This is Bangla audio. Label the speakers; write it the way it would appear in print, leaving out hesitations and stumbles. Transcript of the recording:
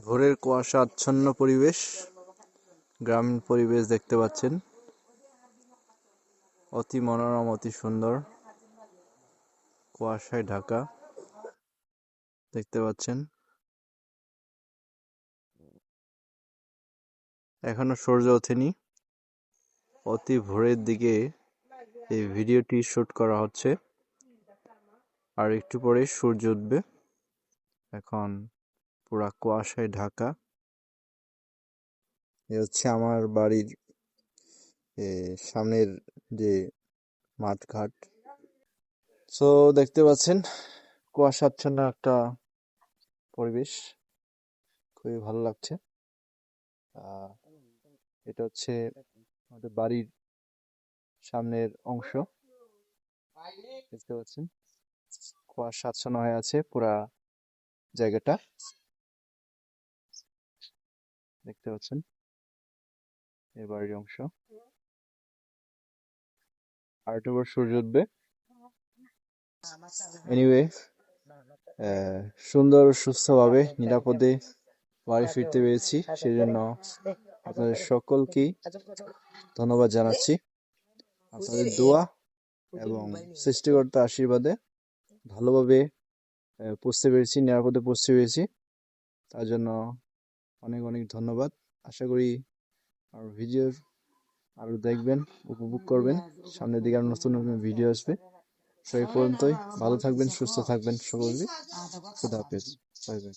Speaker 1: ভোরের কুয়াশা আচ্ছন্ন পরিবেশ, গ্রামীণ পরিবেশ দেখতে পাচ্ছেন। অতি মনোরম, অতি সুন্দর, কুয়াশায় ঢাকা দেখতে পাচ্ছেন। এখনো সূর্য ওঠেনি, অতি ভোরের দিকে এই ভিডিওটি শুট করা হচ্ছে। আর একটু পরে সূর্য উঠবে। এখন পুরা কুয়াশায় ঢাকা। এ হচ্ছে আমার বাড়ির সামনের যে মাঠঘাট। সো দেখতে পাচ্ছেন কুয়াশাচ্ছন্ন একটা পরিবেশ, খুবই ভালো লাগছে। এটা হচ্ছে আমাদের বাড়ির সামনের অংশ, দেখতে পাচ্ছেন কুয়াশাচ্ছন্ন হয়ে আছে পুরা জায়গাটা, দেখতে পাচ্ছেন এই বাড়ির অংশ। আর একটু পর সূর্য উঠবে। এনিওয়ে, সুন্দর সুস্থভাবে নিরাপদে বাড়ি ফিরতে পেরেছি, সেজন্য আপনাদের সকলকেই ধন্যবাদ জানাচ্ছি। আপনাদের দোয়া এবং সৃষ্টিকর্তার আশীর্বাদে ভালোভাবে পৌঁছতে পেরেছি, নিরাপদে পৌঁছতে পেরেছি। তার জন্য অনেক অনেক ধন্যবাদ। আশা করি আর ভিডিও আরো দেখবেন, উপভোগ করবেন। সামনের দিকে আরো নতুন নতুন ভিডিও আসবে। সেই পর্যন্তই ভালো থাকবেন, সুস্থ থাকবেন সকলে। খুদা হাফেজ, বাই বাই।